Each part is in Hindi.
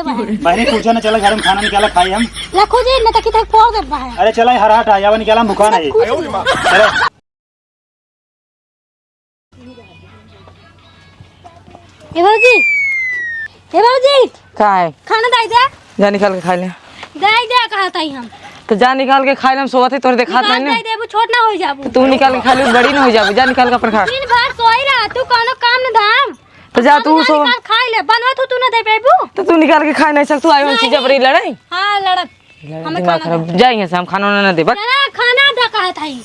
बहन बहनी पूछो ना, चला घर में खाना निकाला खाई हम लखो जी न तकी तक फोड़ दे बहन। अरे चला हर हट आया निकाला मुखा नहीं। अरे हे बाबूजी का है खाना दे दे। जा निकाल के खा ले। दे कहा ताई हम तो जा निकाल के खा ले, हम सोवत है तोरे देखा नहीं ना। दे दे वो छोट ना हो जाबू। तू निकाल के खा ले, बड़ी ना हो जाबू। जा निकाल के अपन खा। दिन भर सोई रहा तू कोनो काम न धाम। तो जा तू सो निकाल खाई ले बनवा तू ना दे पेबू। तो तू निकाल के खा नहीं सकतू। आई हम चीज बड़ी लड़ाई। हां लड़त हमें खराब जाएंगे से हम खाना ना दे बस। चला खाना दा कहा ताई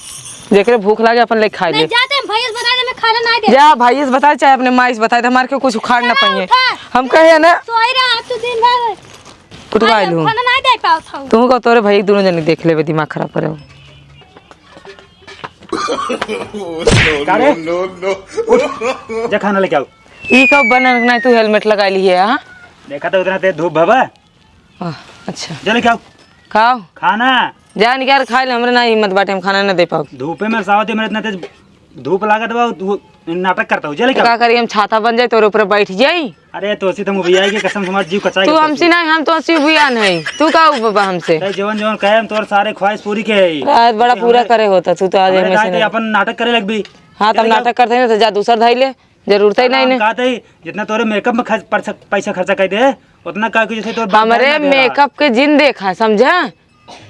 देख रे भूख लागे अपन ले खा ले। नहीं जाते हम भैया बता दे मैं खाना ना दे। जा भाई से बता चाहे अपने माई से बता दे, हमारे के कुछ उखाड़ ना पाइए। हम कहे ना सोई रहा तू दिन भर कुटवा लूं खाना ना दे पाओ था। तू को तोरे भाई दोनों जने देख लेबे, दिमाग खराब करे। जा खाना लेके आओ। ई कब बनन नहीं तू हेलमेट लगा ली है? हां देखा तो उतना तेज धूप भवा। अच्छा जा लेके आओ खाओ। खाना। जा निकाल खा ले, हमरे ना हिम्मत बाटे हम खाना ना दे पाओ। धूपे में सावती में इतना तेज धूप लागत बा, तू नाटक करता हूँ। चले का करी हम छाता बन जाए तोरे ऊपर बैठ जाई। अरे तो ऐसी तुम भैया की कसम समाज जीव कचाई। तू हमसे नहीं, हम तो हंसी भैया नहीं। तू का बाबा हमसे जीवन जीवन कहे हम तोर सारे ख्वाहिश पूरी के है। रात बड़ा पूरा करे होता तू तो आज हमें से अपन नाटक करे लग भी। हां तब नाटक करते हैं तो जा दूसरा धाई ले, जरूरत ही नहीं ने। कहते ही जितना तोरे मेकअप में पैसा खर्चा कर दे उतना का जैसे तोर हमरे मेकअप के जिन देखा समझा।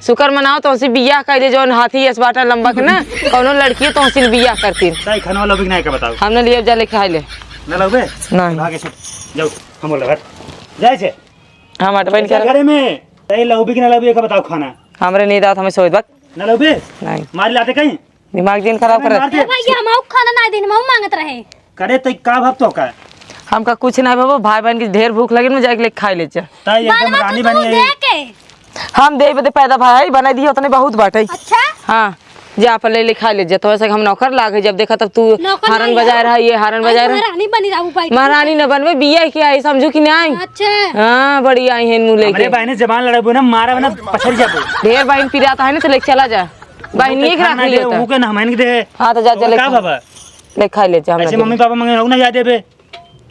शुक्र मनाओ तो बियाह कर दे, जोन हाथी एस बाटा लंबा के ना कोनो लड़की तो हंसी बियाह करती। ताई खाना वाला भी नहीं का बताओ। हमने लिए जा ले खा ले ना लगबे नहीं भागे से जाओ हम बोल हट जाए छे हम अटबन कर घरे में ताई लौबी कि ना लौबी का बताओ। खाना हमरे नींद आवत हमें सोई बक ना लौबी नहीं मार लाते कहीं दिमाग दिन खराब करे। ए भैया हम खाना ना देन हम मांगत रहे। करे तई का भाव तो का हमका कुछ नहीं बाबा, भाई बहन की ढेर भूख लगे ना जाके ले खा ले जा। ताई एकदम रानी बनी है। दे के हम दे बदे पैदा भाई बना दिए उतने बहुत बाटे। अच्छा हां जा पर ले खा ले जा। तो ऐसे हम नौकर लागे जब देखा तब तू हारन बजा रहा है, ये हारन बजा रहा है। रानी बनी रहू भाई। महारानी न बनवे बिया के आई समझू कि नहीं। अच्छा हां बड़ी आई है मुंह लेके। अरे बहने जबान लड़ाबो ना मारा ना पछड़ जाबो। ढेर बहन पिराता है ना तो लेके चला जा। बहन एक रख लियो वो के ना हमन के दे। हां तो जा ले का बाबा ले खा ले जा। ऐसे मम्मी पापा मंगे ना याद देबे।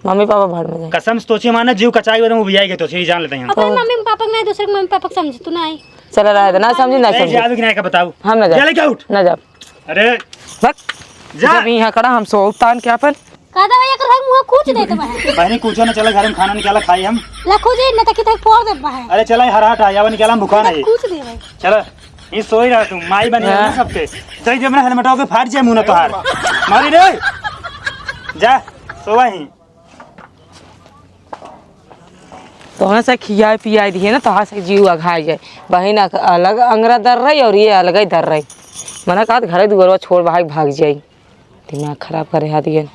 मम्मी पापा भाड़ में जा कसम सोची माना जीव कचाई वो बियाई के तो सही जान लेते हैं। अपन मम्मी पापा नहीं दूसरे मम्मी पापा समझ तू नहीं। चला रहा है ना समझी ना समझी। जा भी नहीं का बताओ। हम ना जा चले क्या उठ ना जा अरे बक जा जब यहां खड़ा हम सो तान के अपन का दवाई कर मुंह खींच दे तो बहन। बहनी पूछो ना, चला घर में खाना निकाला खाई हम लखो जी न तकी तक फोड़ दे बहन। अरे चला हर हट आया निकाला मुखा नहीं। खींच दे भाई चलो ये सोई रहा तुम माई बनी है सबके। जई जब ना हेलमेट होके फाट जाए मुंह ना तोहार मारी रे। जा सोवा ही तो से खिया पिया दिए ना तो से जीव अघाई जाए। बहन अलग अंगरा दर रही और ये अलग ही दर रही। मना कहा घरे दुगरवा छोड़ भाग जाई। दिमाग खराब करे हाथ ये।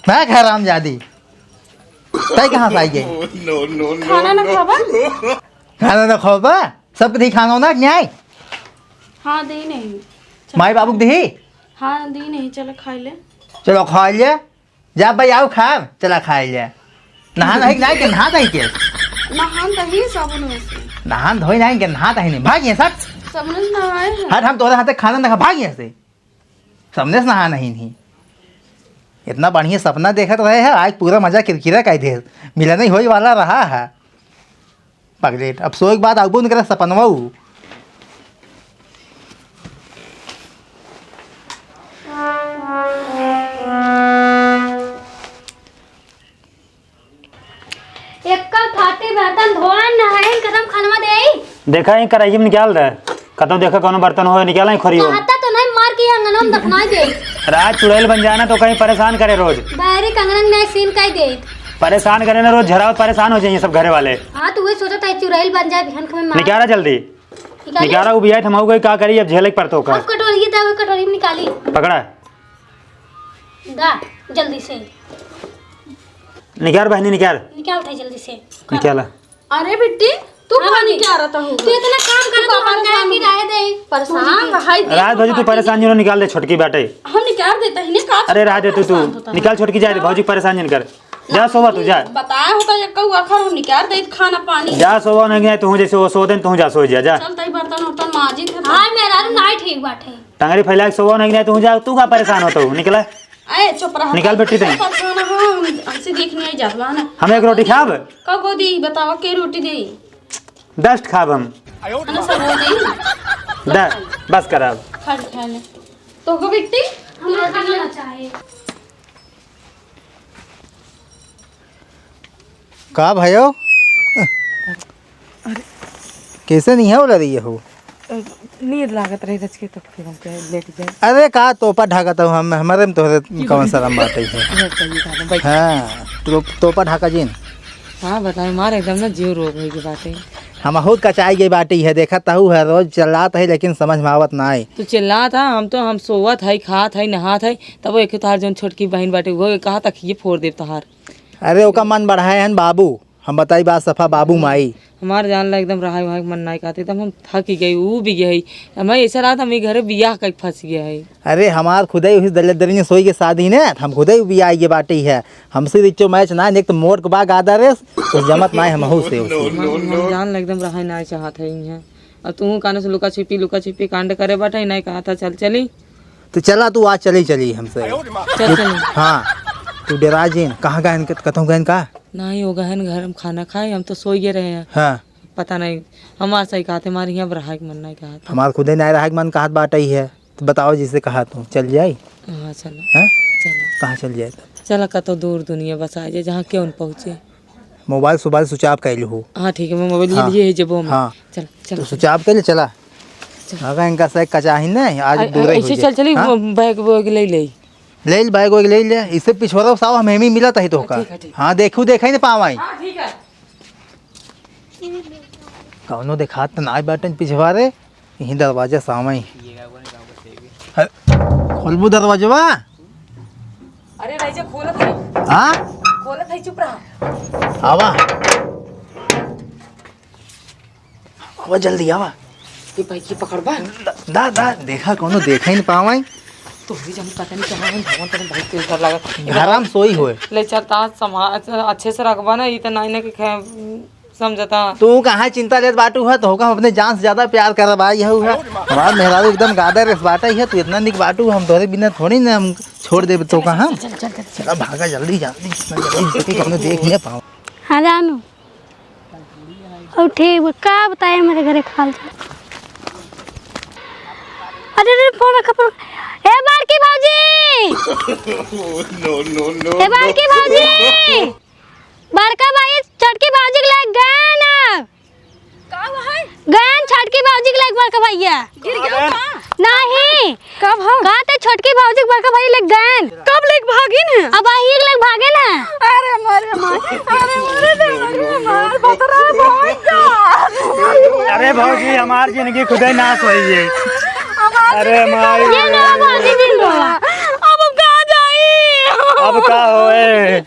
मैं खा राम जादी तय कहाँ से आई गई? खाना ना खाबा। खाना ना खाओ बा सब दी खाना ना न्याय हाँ दी नहीं। माई बाबू दी हाँ दी नहीं चलो खा ले। चलो खा लिया जा भाई आओ खा चला खा लिया। नहा नहीं नहीं के नहा नहीं के नहान दही साबुन से नहान धोई नहीं के नहा नहीं भागिए सब साबुन से नहाए हैं। हर हम तोरे हाथे खाना ना खा भागिए से सबने से नहा नहीं इतना बढ़िया सपना देखत रहे है। आज पूरा मजा किरकिरा का दे मिला नहीं होई वाला रहा है पगलेट। अब सो एक बाद आबू निकला सपनवा एक कल फाटे बर्तन धोआ नहाए कदम खाना दे। देखा है कराई में निकाल दे कतौ देखा कोनो बर्तन हो निकाला ही खरी हो। कहता तो नहीं मार के अंगन में दफना दे। रात चुड़ैल बन जाना तो कहीं परेशान करे रोज। बाहरी कंगन में सीन कह दे। परेशान करे ना रोज झराव परेशान हो जाइए सब घरे वाले। हां तो वही सोचा था चुड़ैल बन जाए भिहन में मार। निकाला जल्दी निकाला वो बिया थमाऊ गई का करी अब झेले पर तो का कटोरी दा कटोरी में निकाली पकड़ा दा जल्दी से निकाल बहनी निकाल था जल्दी से निकाला। अरे बिट्टी तू पानी क्या रहा हूँ तू इतना काम कर तो हम क्या की राय दे परेशान रहा रात भौजी तू परेशान जो निकाल दे छोटकी बाटे। हम निकाल देते हैं का। अरे रात दे तू निकाल छोटकी जाए भौजी परेशान जन कर। जा सोवा तू जा बताया होता एक कौआ खर हम निकाल दे खाना पानी। जा सोवा नहीं तू जैसे वो सो दे तू जा सो जा चल तई बर्तन उर्तन माजी थे। हां मेरा नहीं ठीक बाटे। टंगरी फैला के सोवा नहीं तू जा तू का परेशान होता हूँ निकला ए चुप रहा निकाल बेटी तई खाना हां हमसे देखने आई जात बा ना। हम एक रोटी खाब कगो दी बतावा के रोटी दे 10 खाब हम ना सब दे दा बस कराब खा खाने तो को बिट्टी हमरा खाना चाहिए। का भयो कैसे नहीं है बोला रही हो? नींद लागत रही रच के तो फिर हम लेट जाए। अरे का तोपा ढाका था हम हमारे में तोहरे कौन शर्म बात है? हाँ तोपा ढाका जिन। हाँ बताए मार एकदम ना जीव रोग है की बात है। हम बहुत कचाई गई बाटी है देखा ताहू है रोज चलात है लेकिन समझ में आवत ना है। तू चिल्ला था हम सोवत है खात है नहात है तब एक तार जौन छोटकी बहन बाटे वो कहा तक ये फोड़ देव तहार। अरे ओका मन बढ़ाए हन बाबू हम बताई बात सफा बाबू माई हमार जान ला एकदम रहा वहाँ मन नहीं कहते तब हम थक ही गई वो भी गई हमें ऐसा रहा था मेरे घर बियाह कहीं फंस गया है। अरे हमार खुद ही उस दलित दरी ने सोई के शादी ने हम खुद ही भी आई के बाटी है हमसे रिचो मैच ना एक तो मोर के बाग आदर है तो जमत ना है हम से हम जान ला एकदम रहा नहीं चाहत है यहाँ और तू काने से लुका छिपी कांड करे बाटे नहीं कहा था चल चली तो चला तू आज चली हमसे चल चली। हाँ तू डेरा जीन कहाँ गहन कतों गहन का नहीं हो गहन घर हम खाना खाए हम तो सोए रहे हैं। हाँ पता नहीं हमारे सही कहा थे हमारे यहाँ रहा मन नहीं कहा था। हमार खुद ही नहीं रहा मन कहा बात ही है तो बताओ जिसे कहा तू चल जाए। हाँ चलो हाँ चलो कहाँ चल जाए तब? चलो कतो दूर दुनिया बस आ जाए जहाँ क्यों पहुँचे। मोबाइल सुबह स्विच ऑफ कर लूँ। हाँ ठीक है मैं मोबाइल हाँ, लिए जब में। हाँ चल तो चल स्विच ऑफ कर ले चला अगर इनका सही कचा ही नहीं आज दूर ही ऐसे चल चली बैग वैग ले ले बैग वैग ले ले इससे पिछवाड़ा साव हमें भी मिला था ही तो का। हाँ देखू देखा ही नहीं पावाई कौनो देखा तो ना बैठन पिछवाड़े यही दरवाजा सामने खोलबू दरवाजा। अरे राजा खोला था हाँ खोला था चुप रहा आवा आवा जल्दी आवा ये भाई की पकड़बा दा दा देखा कौनो देखा ही नहीं पावाई तो भी जब पता नहीं कहाँ भगवान तेरे भाई तेज डर लगा घर में सोई हुए ले चल ता संभाल अच्छे से रखबा ना ये तो नहीं ना कि समझता तू कहाँ चिंता लेत बाटू है तो होगा हम अपने जान से ज्यादा प्यार कर भाई है हमारा मेहरारू एकदम गादर इस बाटा ही है तू इतना निक बाटू हम तोरे बिना थोड़ी ना हम छोड़ दे तो कहाँ चल भागा जल्दी जल्दी कौनो देख नहीं पाओ। हाँ जानू और ठीक का बताए मेरे घरे खाल अरे फोन रखा ए बारकी भाजी ए बारकी भाजी बड़का भाई छटकी भाजी के लायक गए ना का है गए छटकी भाजी के लायक बड़का भैया गिर गया का नहीं कब हम कहा थे छोटकी भाजी के बड़का भाई लग गए कब लेक भागिन है अब आई लग भागे ना अरे मारे मार बतरा भाई जा अरे भौजी हमार जिंदगी खुद ही नाश हुई है। अरे माई ये ना भाजी दिन रोला अब हम कहाँ जाई अब का होए